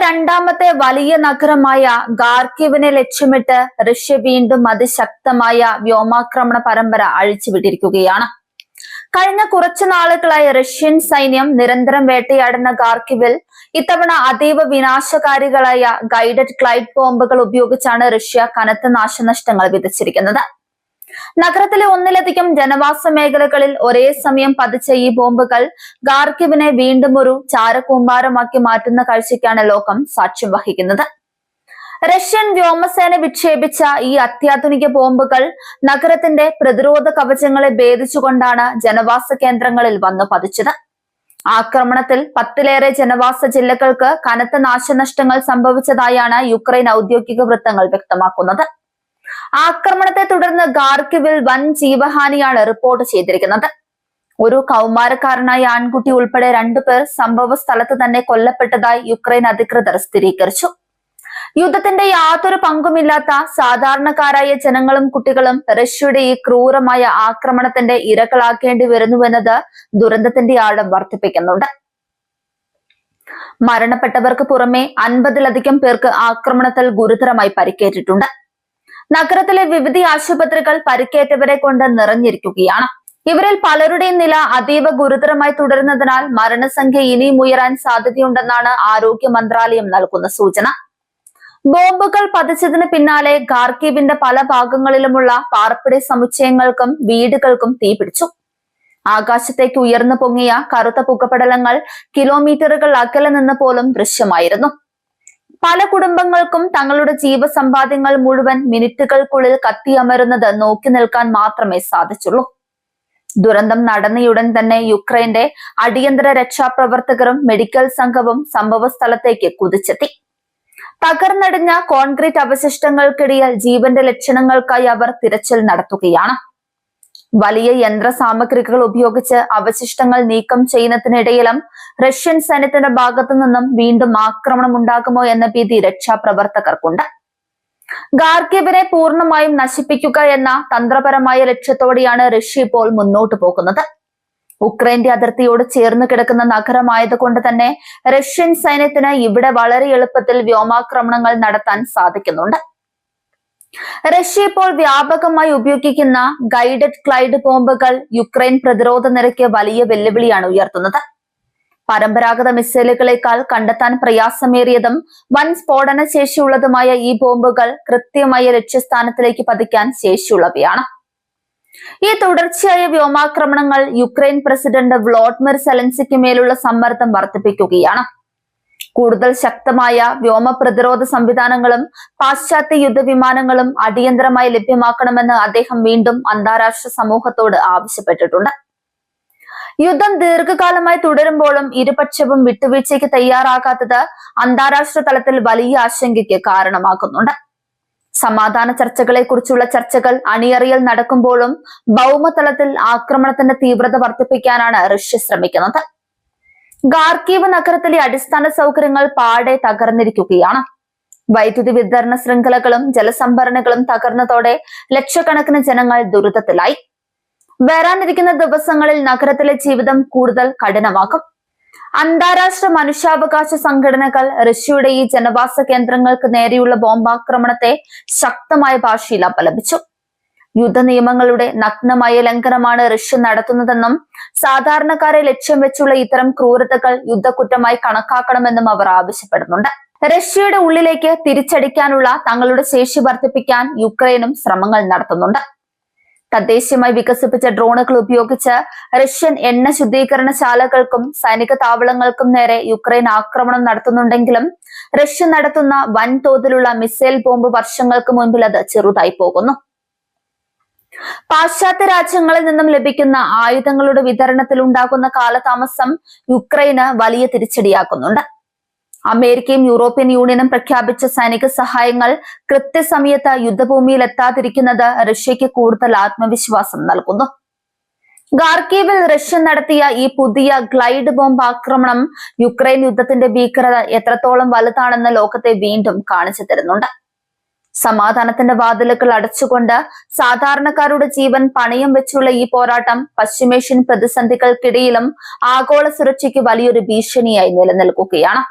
രണ്ടാമത്തെ വലിയ നഗരമായ ഖാർക്കിവിനെ ലക്ഷ്യമിട്ട് റഷ്യ വീണ്ടും അതിശക്തമായ വ്യോമാക്രമണ പരമ്പര അഴിച്ചുവിട്ടിരിക്കുകയാണ്. കഴിഞ്ഞ കുറച്ചു നാളുകളായി റഷ്യൻ സൈന്യം നിരന്തരം വേട്ടയാടുന്ന ഖാർക്കിവിൽ ഇത്തവണ അതീവ വിനാശകാരികളായ ഗൈഡഡ് ക്ലൈഡ് ബോംബുകൾ ഉപയോഗിച്ചാണ് റഷ്യ കനത്ത നാശനഷ്ടങ്ങൾ വിതച്ചിരിക്കുന്നത്. നഗരത്തിലെ ഒന്നിലധികം ജനവാസ മേഖലകളിൽ ഒരേ സമയം പതിച്ച ഈ ബോംബുകൾ ഖാർക്കിവിനെ വീണ്ടും ഒരു ചാരകൂമ്പാരമാക്കി മാറ്റുന്ന കാഴ്ചയ്ക്കാണ് ലോകം സാക്ഷ്യം വഹിക്കുന്നത്. റഷ്യൻ വ്യോമസേന വിക്ഷേപിച്ച ഈ അത്യാധുനിക ബോംബുകൾ നഗരത്തിന്റെ പ്രതിരോധ കവചങ്ങളെ ഭേദിച്ചുകൊണ്ടാണ് ജനവാസ കേന്ദ്രങ്ങളിൽ വന്നു പതിച്ചത്. ആക്രമണത്തിൽ 10ലേറെ ജനവാസ ജില്ലകൾക്ക് കനത്ത നാശനഷ്ടങ്ങൾ സംഭവിച്ചതായാണ് യുക്രൈൻ ഔദ്യോഗിക വൃത്തങ്ങൾ വ്യക്തമാക്കുന്നത്. ആക്രമണത്തെ തുടർന്ന് ഖാർക്കിവിൽ വൻ ജീവഹാനിയാണ് റിപ്പോർട്ട് ചെയ്തിരിക്കുന്നത്. ഒരു കൗമാരക്കാരനായ ആൺകുട്ടി ഉൾപ്പെടെ 2 പേർ സംഭവ സ്ഥലത്ത് തന്നെ കൊല്ലപ്പെട്ടതായി യുക്രൈൻ അധികൃതർ സ്ഥിരീകരിച്ചു. യുദ്ധത്തിന്റെ യാതൊരു പങ്കുമില്ലാത്ത സാധാരണക്കാരായ ജനങ്ങളും കുട്ടികളും റഷ്യയുടെ ഈ ക്രൂരമായ ആക്രമണത്തിന്റെ ഇരകളാക്കേണ്ടി വരുന്നുവെന്നത് ദുരന്തത്തിന്റെ ആഴം വർദ്ധിപ്പിക്കുന്നുണ്ട്. മരണപ്പെട്ടവർക്ക് പുറമെ 50ലധികം പേർക്ക് ആക്രമണത്തിൽ ഗുരുതരമായി പരിക്കേറ്റിട്ടുണ്ട്. നഗരത്തിലെ വിവിധ ആശുപത്രികൾ പരിക്കേറ്റവരെ കൊണ്ട് നിറഞ്ഞിരിക്കുകയാണ്. ഇവരിൽ പലരുടെയും നില അതീവ ഗുരുതരമായി തുടരുന്നതിനാൽ മരണസംഖ്യ ഇനിയും ഉയരാൻ സാധ്യതയുണ്ടെന്നാണ് ആരോഗ്യ മന്ത്രാലയം നൽകുന്ന സൂചന. ബോംബുകൾ പതിച്ചതിന് പിന്നാലെ ഖാർക്കിവിന്റെ പല ഭാഗങ്ങളിലുമുള്ള പാർപ്പിട സമുച്ചയങ്ങൾക്കും വീടുകൾക്കും തീപിടിച്ചു. ആകാശത്തേക്ക് ഉയർന്നു പൊങ്ങിയ കറുത്ത പുകപടലങ്ങൾ കിലോമീറ്ററുകൾ അകലെ നിന്ന് പോലും ദൃശ്യമായിരുന്നു. പല കുടുംബങ്ങൾക്കും തങ്ങളുടെ ജീവസമ്പാദ്യങ്ങൾ മുഴുവൻ മിനിറ്റുകൾക്കുള്ളിൽ കത്തിയമരുന്നത് നോക്കി നിൽക്കാൻ മാത്രമേ സാധിച്ചുള്ളൂ. ദുരന്തം നടന്നയുടൻ തന്നെ യുക്രൈന്റെ അടിയന്തര രക്ഷാപ്രവർത്തകരും മെഡിക്കൽ സംഘവും സംഭവ സ്ഥലത്തേക്ക് കുതിച്ചെത്തി. തകർന്നടിഞ്ഞ കോൺക്രീറ്റ് അവശിഷ്ടങ്ങൾക്കിടയിൽ ജീവന്റെ ലക്ഷണങ്ങൾക്കായി അവർ തിരച്ചിൽ നടത്തുകയാണ്. വലിയ യന്ത്ര സാമഗ്രികൾ ഉപയോഗിച്ച് അവശിഷ്ടങ്ങൾ നീക്കം ചെയ്യുന്നതിനിടയിലും റഷ്യൻ സൈന്യത്തിന്റെ ഭാഗത്തു നിന്നും വീണ്ടും ആക്രമണം ഉണ്ടാകുമോ എന്ന ഭീതി രക്ഷാപ്രവർത്തകർക്കുണ്ട്. ഖാർക്കിവിനെ പൂർണ്ണമായും നശിപ്പിക്കുക എന്ന തന്ത്രപരമായ ലക്ഷ്യത്തോടെയാണ് റഷ്യ ഇപ്പോൾ മുന്നോട്ടു പോകുന്നത്. ഉക്രൈന്റെ അതിർത്തിയോട് ചേർന്ന് കിടക്കുന്ന നഗരമായതുകൊണ്ട് തന്നെ റഷ്യൻ സൈന്യത്തിന് ഇവിടെ വളരെ എളുപ്പത്തിൽ വ്യോമാക്രമണങ്ങൾ നടത്താൻ സാധിക്കുന്നുണ്ട്. റഷ്യ ഇപ്പോൾ വ്യാപകമായി ഉപയോഗിക്കുന്ന ഗൈഡഡ് ക്ലൈഡ് ബോംബുകൾ യുക്രൈൻ പ്രതിരോധ നിരക്ക് വലിയ വെല്ലുവിളിയാണ് ഉയർത്തുന്നത്. പരമ്പരാഗത മിസൈലുകളെക്കാൾ കണ്ടെത്താൻ പ്രയാസമേറിയതും വൻ സ്ഫോടന ശേഷിയുള്ളതുമായ ഈ ബോംബുകൾ കൃത്യമായ ലക്ഷ്യസ്ഥാനത്തിലേക്ക് പതിക്കാൻ ശേഷിയുള്ളവയാണ്. ഈ തുടർച്ചയായ വ്യോമാക്രമണങ്ങൾ യുക്രൈൻ പ്രസിഡന്റ് വ്ളോഡിമിർ സെലൻസ്കിക്ക് മേലുള്ള സമ്മർദ്ദം വർദ്ധിപ്പിക്കുകയാണ്. കൂടുതൽ ശക്തമായ വ്യോമ പ്രതിരോധ സംവിധാനങ്ങളും പാശ്ചാത്യ യുദ്ധവിമാനങ്ങളും അടിയന്തരമായി ലഭ്യമാക്കണമെന്ന് അദ്ദേഹം വീണ്ടും അന്താരാഷ്ട്ര സമൂഹത്തോട് ആവശ്യപ്പെട്ടിട്ടുണ്ട്. യുദ്ധം ദീർഘകാലമായി തുടരുമ്പോഴും ഇരുപക്ഷവും വിട്ടുവീഴ്ചയ്ക്ക് തയ്യാറാകാത്തത് അന്താരാഷ്ട്ര തലത്തിൽ വലിയ ആശങ്കയ്ക്ക് കാരണമാകുന്നുണ്ട്. സമാധാന ചർച്ചകളെ കുറിച്ചുള്ള ചർച്ചകൾ അണിയറയിൽ നടക്കുമ്പോഴും ഭൗമതലത്തിൽ ആക്രമണത്തിന്റെ തീവ്രത വർദ്ധിപ്പിക്കാനാണ് റഷ്യ ശ്രമിക്കുന്നത്. ഖാർക്കിവ് നഗരത്തിലെ അടിസ്ഥാന സൗകര്യങ്ങൾ പാടെ തകർന്നിരിക്കുകയാണ്. വൈദ്യുതി വിതരണ ശൃംഖലകളും ജലസംഭരണികളും തകർന്നതോടെ ലക്ഷക്കണക്കിന് ജനങ്ങൾ ദുരിതത്തിലായി. വരാനിരിക്കുന്ന ദിവസങ്ങളിൽ നഗരത്തിലെ ജീവിതം കൂടുതൽ കഠിനമാക്കും. അന്താരാഷ്ട്ര മനുഷ്യാവകാശ സംഘടനകൾ റഷ്യയുടെ ഈ ജനവാസ കേന്ദ്രങ്ങൾക്ക് നേരെയുള്ള ബോംബാക്രമണത്തെ ശക്തമായ ഭാഷയിൽ അപലപിച്ചു. യുദ്ധ നിയമങ്ങളുടെ നഗ്നമായ ലംഘനമാണ് റഷ്യ നടത്തുന്നതെന്നും സാധാരണക്കാരെ ലക്ഷ്യം വെച്ചുള്ള ഇത്തരം ക്രൂരതകൾ യുദ്ധക്കുറ്റമായി കണക്കാക്കണമെന്നും അവർ ആവശ്യപ്പെടുന്നുണ്ട്. റഷ്യയുടെ ഉള്ളിലേക്ക് തിരിച്ചടിക്കാനുള്ള തങ്ങളുടെ ശേഷി വർദ്ധിപ്പിക്കാൻ യുക്രൈനും ശ്രമങ്ങൾ നടത്തുന്നുണ്ട്. തദ്ദേശീയമായി വികസിപ്പിച്ച ഡ്രോണുകൾ ഉപയോഗിച്ച് റഷ്യൻ എണ്ണ ശുദ്ധീകരണശാലകൾക്കും സൈനിക താവളങ്ങൾക്കും നേരെ യുക്രൈൻ ആക്രമണം നടത്തുന്നുണ്ടെങ്കിലും റഷ്യ നടത്തുന്ന വൻതോതിലുള്ള മിസൈൽ ബോംബ് വർഷങ്ങൾക്ക് മുൻപിൽ അത് ചെറുതായി പോകുന്നു. പാശ്ചാത്യ രാജ്യങ്ങളിൽ നിന്നും ലഭിക്കുന്ന ആയുധങ്ങളുടെ വിതരണത്തിൽ ഉണ്ടാകുന്ന കാലതാമസം യുക്രൈന് വലിയ തിരിച്ചടിയാക്കുന്നുണ്ട്. അമേരിക്കയും യൂറോപ്യൻ യൂണിയനും പ്രഖ്യാപിച്ച സൈനിക സഹായങ്ങൾ കൃത്യസമയത്ത് യുദ്ധഭൂമിയിൽ എത്താതിരിക്കുന്നത് റഷ്യയ്ക്ക് കൂടുതൽ ആത്മവിശ്വാസം നൽകുന്നു. ഖാർക്കിവിൽ റഷ്യ നടത്തിയ ഈ പുതിയ ഗ്ലൈഡ് ബോംബ് ആക്രമണം യുക്രൈൻ യുദ്ധത്തിന്റെ ഭീകരത എത്രത്തോളം വലുതാണെന്ന് ലോകത്തെ വീണ്ടും കാണിച്ചു തരുന്നുണ്ട്. സമാധാനത്തിന്റെ വാതിലുകൾ അടച്ചുകൊണ്ട് സാധാരണക്കാരുടെ ജീവൻ പണയം വെച്ചുള്ള ഈ പോരാട്ടം പശ്ചിമേഷ്യൻ പ്രതിസന്ധികൾക്കിടയിലും ആഗോള സുരക്ഷയ്ക്ക് വലിയൊരു ഭീഷണിയായി നിലനിൽക്കുകയാണ്.